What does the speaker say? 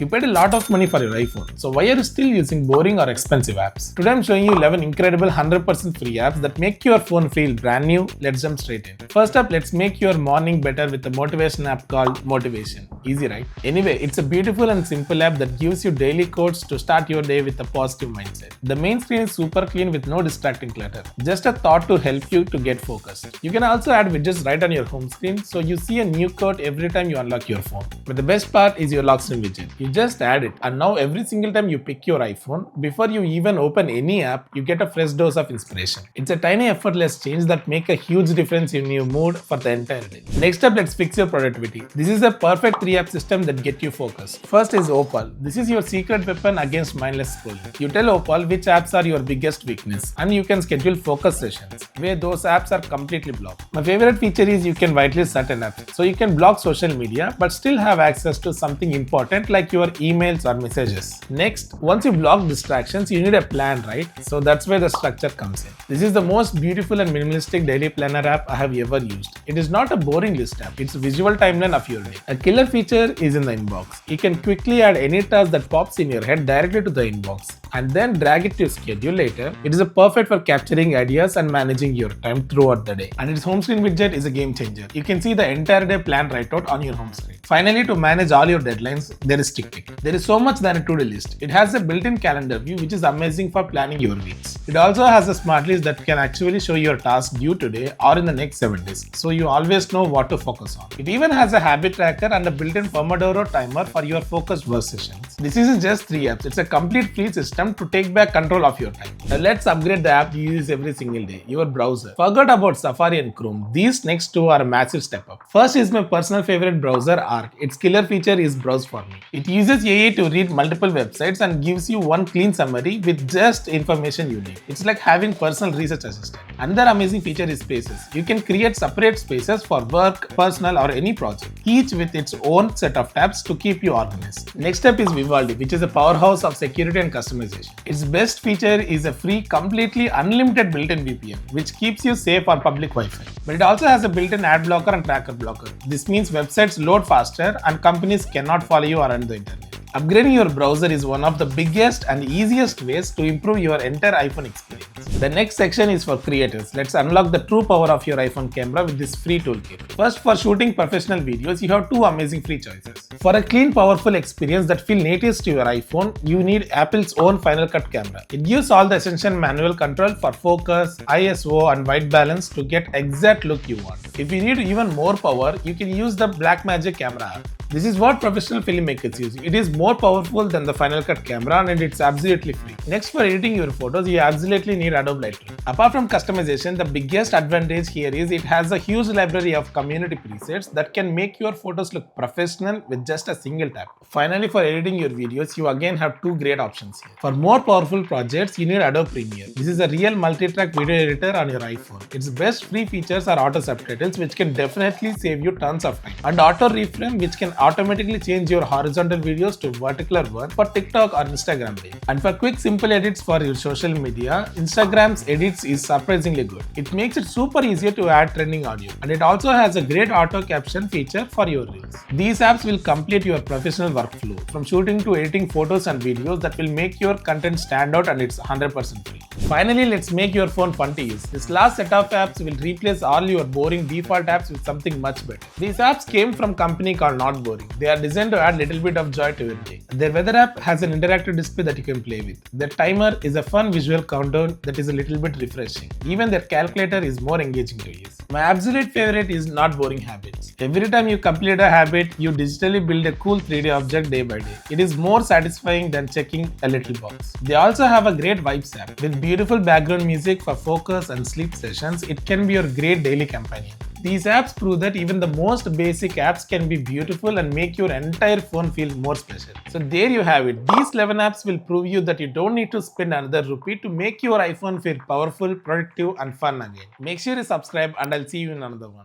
You paid a lot of money for your iPhone, so why are you still using boring or expensive apps? Today I'm showing you 11 incredible 100% free apps that make your phone feel brand new. Let's jump straight in. First up, let's make your morning better with a motivation app called Motivation. Easy, right? Anyway, it's a beautiful and simple app that gives you daily quotes to start your day with a positive mindset. The main screen is super clean with no distracting clutter. Just a thought to help you to get focused. You can also add widgets right on your home screen so you see a new quote every time you unlock your phone. But the best part is your lock screen widget. You just add it, and now every single time you pick your iPhone, before you even open any app, you get a fresh dose of inspiration. It's a tiny effortless change that make a huge difference in your mood for the entire day. Next up, let's fix your productivity. This is a perfect 3-app system that get you focused. First is Opal. This is your secret weapon against mindless scrolling. You tell Opal which apps are your biggest weakness, and you can schedule focus sessions where those apps are completely blocked. My favorite feature is you can whitelist certain apps, so you can block social media but still have access to something important like your emails or messages. Next, once you block distractions, you need a plan, right? So that's where the structure comes in. This is the most beautiful and minimalistic daily planner app I have ever used. It is not a boring list app, it's a visual timeline of your day. A killer feature is in the inbox. You can quickly add any task that pops in your head directly to the inbox and then drag it to your schedule later. It is perfect for capturing ideas and managing your time throughout the day. And its home screen widget is a game changer. You can see the entire day plan right out on your home screen. Finally, to manage all your deadlines, there is TickTick. There is so much than a to-do list. It has a built-in calendar view which is amazing for planning your weeks. It also has a smart list that can actually show your tasks due today or in the next 7 days, so you always know what to focus on. It even has a habit tracker and a built-in Pomodoro timer for your focused work sessions. This isn't just 3 apps, it's a complete free system to take back control of your time. Now let's upgrade the app you use every single day, your browser. Forget about Safari and Chrome. These next two are a massive step up. First is my personal favorite browser, Arc. Its killer feature is Browse for Me. It uses AI to read multiple websites and gives you one clean summary with just information you need. It's like having personal research assistant. Another amazing feature is Spaces. You can create separate spaces for work, personal or any project, each with its own set of tabs to keep you organized. Next up is Vivaldi, which is a powerhouse of security and customization. Its best feature is a free, completely unlimited built-in VPN, which keeps you safe on public Wi-Fi. But it also has a built-in ad blocker and tracker blocker. This means websites load faster and companies cannot follow you around the internet. Upgrading your browser is one of the biggest and easiest ways to improve your entire iPhone experience. The next section is for creators. Let's unlock the true power of your iPhone camera with this free toolkit. First, for shooting professional videos, you have two amazing free choices. For a clean, powerful experience that feels native to your iPhone, you need Apple's own Final Cut camera. It gives all the essential manual control for focus, ISO and white balance to get exact look you want. If you need even more power, you can use the Blackmagic camera app. This is what professional filmmakers use. It is more powerful than the Final Cut camera and it's absolutely free. Next, for editing your photos, you absolutely need Adobe Lightroom. Apart from customization, the biggest advantage here is it has a huge library of community presets that can make your photos look professional with just a single tap. Finally, for editing your videos, you again have two great options here. For more powerful projects, you need Adobe Premiere. This is a real multi-track video editor on your iPhone. Its best free features are auto subtitles, which can definitely save you tons of time, and auto reframe, which can automatically change your horizontal videos to vertical one for TikTok or Instagram page. And for quick simple edits for your social media, Instagram's edits is surprisingly good. It makes it super easier to add trending audio, and it also has a great auto caption feature for your reels. These apps will complete your professional workflow from shooting to editing photos and videos that will make your content stand out, and it's 100% free. Finally, let's make your phone fun to use. This last set of apps will replace all your boring default apps with something much better. These apps came from a company called Not Boring. They are designed to add a little bit of joy to your day. Their weather app has an interactive display that you can play with. Their timer is a fun visual countdown that is a little bit refreshing. Even their calculator is more engaging to use. My absolute favorite is Not Boring Habits. Every time you complete a habit, you digitally build a cool 3D object day by day. It is more satisfying than checking a little box. They also have a great Vibes app. With beautiful background music for focus and sleep sessions, it can be your great daily companion. These apps prove that even the most basic apps can be beautiful and make your entire phone feel more special. So there you have it. These 11 apps will prove you that you don't need to spend another rupee to make your iPhone feel powerful, productive and fun again. Make sure you subscribe and I'll see you in another one.